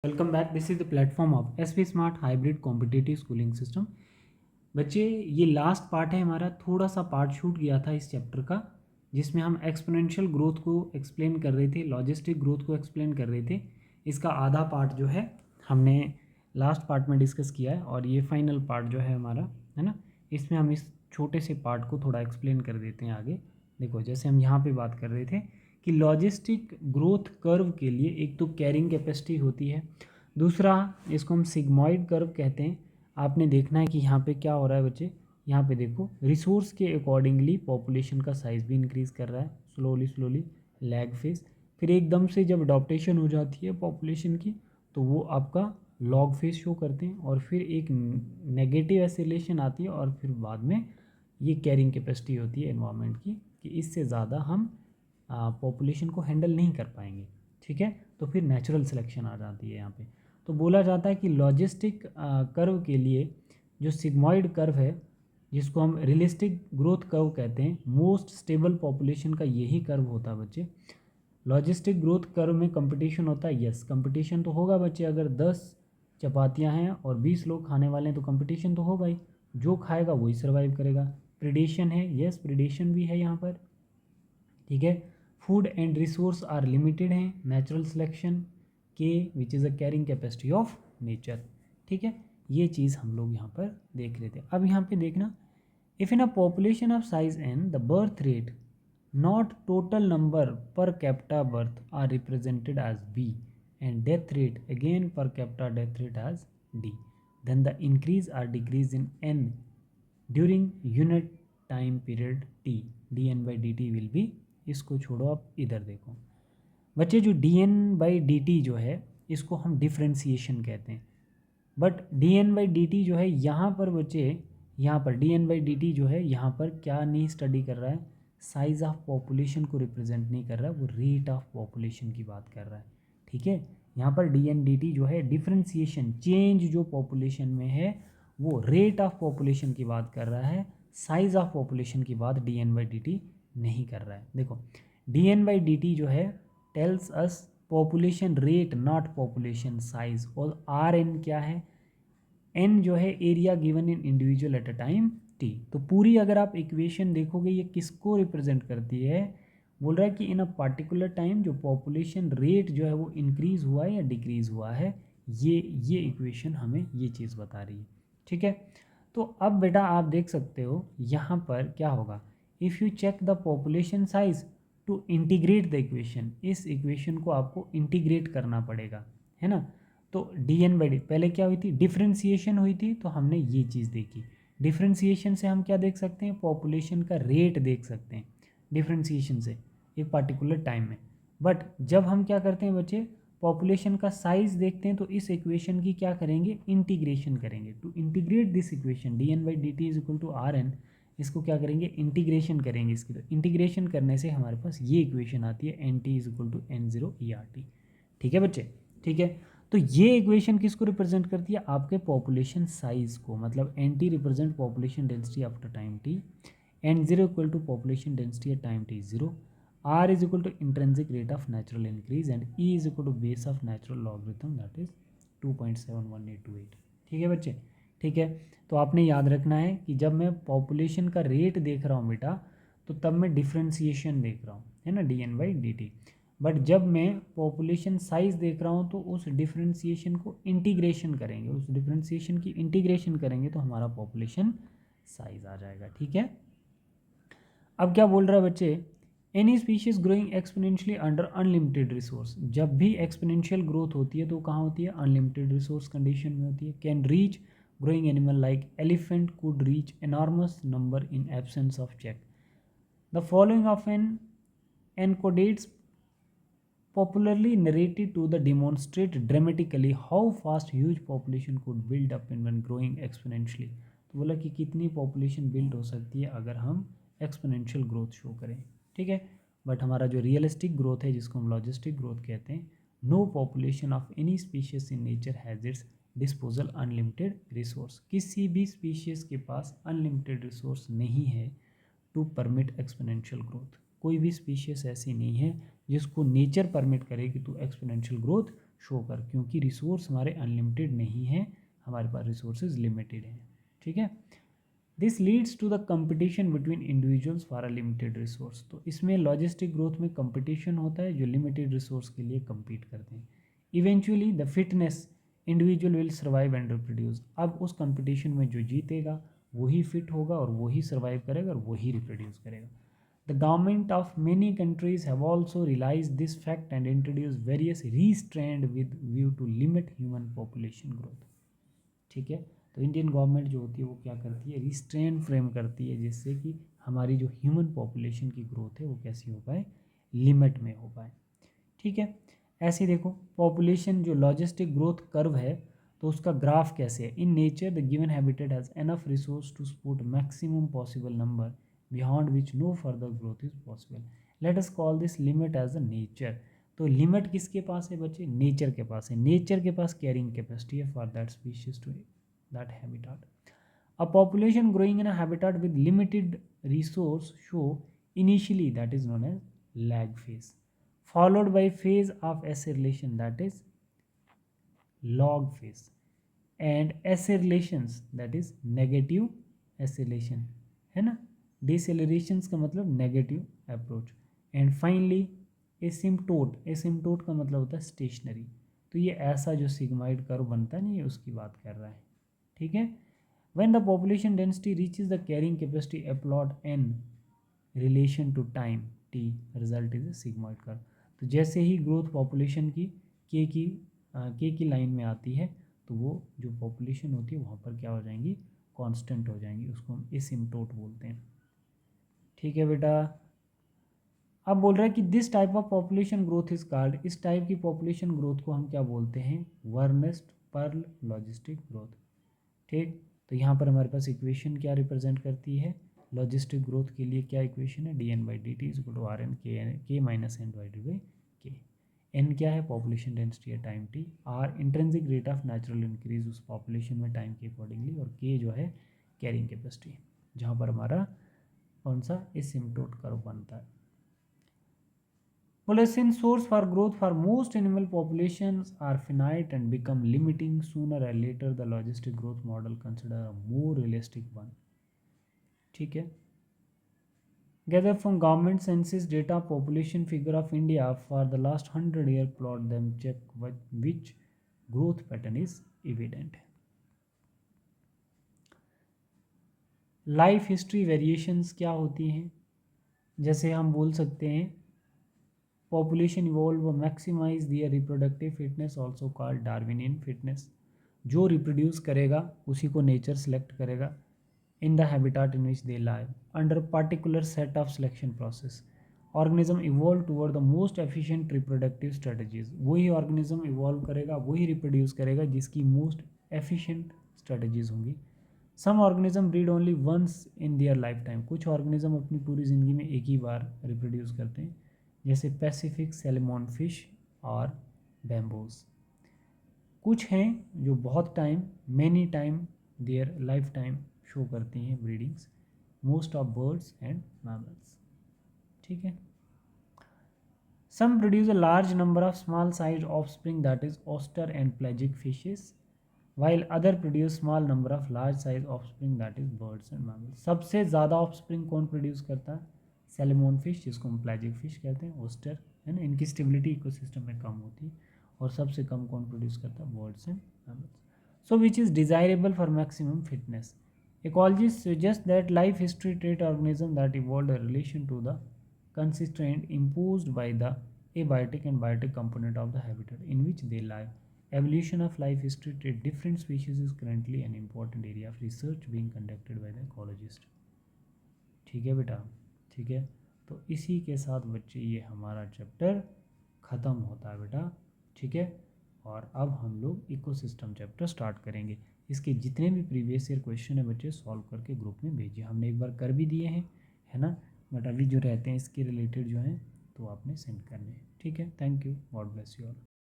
Welcome back. This is the platform of SP smart hybrid competitive schooling system. बच्चे, ये last part है हमारा। थोड़ा सा पार्ट छूट गया था इस चैप्टर का, जिसमें हम एक्सपोनेंशियल ग्रोथ को एक्सप्लेन कर रहे थे, लॉजिस्टिक ग्रोथ को एक्सप्लेन कर रहे थे। इसका आधा पार्ट जो है हमने लास्ट पार्ट में डिस्कस किया है, और ये फाइनल पार्ट जो है हमारा, है ना, इसमें हम इस छोटे से पार्ट को थोड़ा एक्सप्लेन कर देते हैं आगे। देखो, जैसे हम यहाँ पे बात कर रहे थे कि लॉजिस्टिक ग्रोथ कर्व के लिए एक तो कैरिंग कैपेसिटी होती है, दूसरा इसको हम सिग्मॉइड कर्व कहते हैं। आपने देखना है कि यहाँ पे क्या हो रहा है बच्चे, यहाँ पे देखो, रिसोर्स के अकॉर्डिंगली पॉपुलेशन का साइज भी इंक्रीज़ कर रहा है, स्लोली स्लोली, लैग फेज। फिर एकदम से जब अडॉप्टेशन हो जाती है पॉपुलेशन की, तो वो आपका लॉग फेज शो करते हैं, और फिर एक नेगेटिव एसिलेशन आती है, और फिर बाद में ये कैरिंग कैपेसिटी होती है एनवायरनमेंट की कि इससे ज़्यादा हम पॉपुलेशन को हैंडल नहीं कर पाएंगे। ठीक है, तो फिर नेचुरल सिलेक्शन आ जाती है यहाँ पे। तो बोला जाता है कि लॉजिस्टिक कर्व के लिए जो सिग्मॉइड कर्व है, जिसको हम रियलिस्टिक ग्रोथ कर्व कहते हैं, मोस्ट स्टेबल पॉपुलेशन का यही कर्व होता है बच्चे। लॉजिस्टिक ग्रोथ कर्व में कंपटीशन होता है, यस कंपटीशन तो होगा बच्चे। अगर 10 चपातियाँ हैं और 20 लोग खाने वाले हैं तो कंपटीशन तो होगा ही, जो खाएगा वही सर्वाइव करेगा। प्रिडेशन है, यस प्रिडेशन भी है यहाँ पर। ठीक है, food and resource are limited हैं, नेचुरल सिलेक्शन के which is a carrying capacity of nature. ठीक है, ये चीज़ हम लोग यहाँ पर देख रहे थे। अब यहाँ पे देखना, if in a population of size N the birth rate not total number per capita birth are represented as B and death rate again per capita death rate as D, then the increase or decrease in n during unit time period t, dn by dt will be, इसको छोड़ो, आप इधर देखो बच्चे, जो dn by dt जो है इसको हम डिफ्रेंसिएशन कहते हैं। बट dn by dt जो है यहाँ पर बच्चे, यहाँ पर dn by dt जो है यहाँ पर क्या नहीं स्टडी कर रहा है, साइज ऑफ पॉपुलेशन को रिप्रेजेंट नहीं कर रहा है, वो रेट ऑफ पॉपुलेशन की बात कर रहा है। ठीक है, यहाँ पर dn dt जो है डिफ्रेंसिएशन, चेंज जो पॉपुलेशन में है वो रेट ऑफ पॉपुलेशन की बात कर रहा है, साइज ऑफ पॉपुलेशन की बात dn by dt नहीं कर रहा है। देखो, dn by dt जो है tells us population rate not population size, और आर एन क्या है, एन जो है area given in individual at a time T. तो पूरी अगर आप इक्वेशन देखोगे ये किसको रिप्रेजेंट करती है, बोल रहा है कि इन अ पार्टिकुलर टाइम जो पॉपुलेशन रेट जो है वो इंक्रीज हुआ है या डिक्रीज हुआ है। ये इक्वेशन हमें ये चीज़ बता रही है। ठीक है, तो अब बेटा आप देख सकते हो यहाँ पर क्या होगा, if you check the population size to integrate the equation, इस इक्वेशन को आपको इंटीग्रेट करना पड़ेगा, है ना। तो डी एन बाई डी, पहले क्या हुई थी, डिफ्रेंसिएशन हुई थी, तो हमने ये चीज़ देखी। डिफ्रेंसिएशन से हम क्या देख सकते हैं, पॉपुलेशन का रेट देख सकते हैं डिफ्रेंसिएशन से एक पार्टिकुलर टाइम में। बट जब हम क्या करते हैं बच्चे, पॉपुलेशन का साइज देखते हैं, तो इस इक्वेशन की क्या करेंगे, इंटीग्रेशन करेंगे। To integrate this equation D N by D T is equal to R N, इसको क्या करेंगे, इंटीग्रेशन करेंगे इसकी। तो इंटीग्रेशन करने से हमारे पास ये इक्वेशन आती है, N T is equal to N zero E R T. ठीक है बच्चे, ठीक है। तो ये इक्वेशन किसको रिप्रेजेंट करती है, आपके पॉपुलेशन साइज को, मतलब N T represent population density after time T, N zero equal to population density at time T zero, R is equal to intrinsic rate of natural increase, and E is equal to base of natural logarithm that is 2.71828। ठीक है बच्चे, ठीक है। तो आपने याद रखना है कि जब मैं पॉपुलेशन का रेट देख रहा हूँ बेटा, तो तब मैं डिफ्रेंसिएशन देख रहा हूँ, है ना, D N by D T. But जब मैं पॉपुलेशन साइज देख रहा हूँ तो उस डिफ्रेंसिएशन को इंटीग्रेशन करेंगे, उस डिफ्रेंसिएशन की इंटीग्रेशन करेंगे तो हमारा पॉपुलेशन साइज आ जाएगा। ठीक है, अब क्या बोल रहा है बच्चे, any species growing exponentially under unlimited resource, जब भी एक्सपोनेंशियल ग्रोथ होती है तो कहाँ होती है, अनलिमिटेड रिसोर्स कंडीशन में होती है। Can reach growing animal like elephant could reach enormous number in absence of check. The following of an anecdotes popularly narrated to the demonstrate dramatically how fast huge population could build up in when growing exponentially। तो बोला कि कितनी population build हो सकती है अगर हम exponential growth show करें। ठीक है, बट हमारा जो रियलिस्टिक ग्रोथ है, जिसको हम लॉजिस्टिक ग्रोथ कहते हैं, no population of any species in nature has its disposal unlimited resource, किसी भी स्पीशीज़ के पास अनलिमिटेड रिसोर्स नहीं है टू परमिट एक्सपोनेंशियल ग्रोथ। कोई भी स्पीशीज ऐसी नहीं है जिसको नेचर परमिट करे कि तू एक्सपोनेंशियल ग्रोथ शो कर, क्योंकि रिसोर्स हमारे अनलिमिटेड नहीं है, हमारे पास रिसोर्सेज लिमिटेड हैं, ठीक है। This leads to the competition between individuals for a limited resource. तो इसमें लॉजिस्टिक ग्रोथ में कंपटीशन होता है जो लिमिटेड रिसोर्स के लिए compete करते हैं। Eventually the fitness individual will survive and reproduce. अब उस कंपटीशन में जो जीतेगा वही फिट होगा और वही सर्वाइव करेगा और वही रिप्रोड्यूस करेगा। The government of many countries have also realized this fact and introduced various restraints with view to limit human population growth। ठीक है, तो इंडियन गवर्नमेंट जो होती है वो क्या करती है, रिस्ट्रेन फ्रेम करती है जिससे कि हमारी जो ह्यूमन पॉपुलेशन की ग्रोथ है वो कैसी हो पाए, लिमिट में हो पाए। ठीक है, ऐसे देखो पॉपुलेशन जो लॉजिस्टिक ग्रोथ कर्व है तो उसका ग्राफ कैसे है। In nature the given habitat has enough resource to support maximum possible number beyond which no further growth is possible. Let us call this limit as a nature. तो limit किसके पास है बच्चे, नेचर के पास है। Nature के पास carrying capacity है for that species to that habitat. A population growing in a habitat with limited resource show initially that is known as lag phase, followed by phase of acceleration that is log phase, and accelerations that is negative acceleration, है ना। decelerations का मतलब negative approach, and finally asymptote का मतलब होता है stationary। तो ये ऐसा जो सिग्माइड कर्व बनता है नहीं, ये उसकी बात कर रहा है, ठीक है। When the population density reaches the carrying capacity applaud n relation to time t, result is a sigmoid curve। तो जैसे ही ग्रोथ पॉपुलेशन की के की लाइन में आती है तो वो जो पॉपुलेशन होती है वहाँ पर क्या हो जाएंगी, कांस्टेंट हो जाएंगी, उसको हम एसिम्प्टोट बोलते हैं। ठीक है बेटा, अब बोल रहा है कि this type of population growth is called, इस टाइप की पॉपुलेशन ग्रोथ को हम क्या बोलते हैं, वर्नेस्ट पर्ल लॉजिस्टिक ग्रोथ। ठीक, तो यहाँ पर हमारे पास इक्वेशन क्या रिप्रेजेंट करती है, लॉजिस्टिक ग्रोथ के लिए क्या इक्वेशन है, D N by D T equal to R N K minus N divided by K. N क्या है, पॉपुलेशन डेंसिटी है time T, R intrinsic rate of natural increase उस पॉपुलेशन में टाइम के अकॉर्डिंगली, और के जो है कैरिंग कैपेसिटी, जहाँ पर हमारा कौन सा एसिम्प्टोट कर्व बनता है। Population source for growth for most animal populations are finite and become limiting sooner or later. The logistic growth model consider a more realistic one। ठीक है, gather from government census data population figure of India for the last 100 year, plot them, check which growth pattern is evident। Life history variations क्या होती हैं, जैसे हम बोल सकते हैं population evolve maximise their reproductive fitness also called Darwinian fitness. जो reproduce करेगा उसी को नेचर सेलेक्ट करेगा in the habitat in which they live under particular set of selection process. Organism evolve toward the most efficient reproductive strategies. वही organism evolve करेगा, वही reproduce करेगा जिसकी मोस्ट एफिशिएंट स्ट्रेटजीज होंगी। Some organism breed only once in their life time. कुछ organism अपनी पूरी ज़िंदगी में एक ही बार रिप्रोड्यूस करते हैं, जैसे पैसिफिक सैल्मन फिश और बैम्बूज। कुछ हैं जो बहुत time, many time their life time show करती हैं breedings, most of birds and mammals. ठीक है, some produce a large number of small size offspring that is oyster and pelagic fishes, while other produce small number of large size offspring that is birds and mammals। सबसे ज़्यादा offspring कौन produce करता है, salmon fish जिसको हम प्लेजिक fish कहते हैं, oyster, है ना, इनकी स्टेबिलिटी इकोसिस्टम में कम होती है। और सबसे कम कौन प्रोड्यूस करता है, birds and mammals. So which is desirable for maximum fitness. Ecologist suggest that life history trait organism that evolve in relation to the consistent imposed by the abiotic and biotic component of the habitat in which they live। Evolution of life history to different species is currently an important area of research being conducted by the ecologist। ठीक है बेटा, ठीक है, तो इसी के साथ बच्चे ये हमारा चैप्टर ख़त्म होता है बेटा। ठीक है, और अब हम लोग इकोसिस्टम चैप्टर स्टार्ट करेंगे। इसके जितने भी प्रीवियस ईयर क्वेश्चन है बच्चे सॉल्व करके ग्रुप में भेजिए। हमने एक बार कर भी दिए हैं, है ना, बट अभी जो रहते हैं इसके रिलेटेड जो हैं तो आपने सेंड करने हैं। ठीक है, thank you, God bless you all.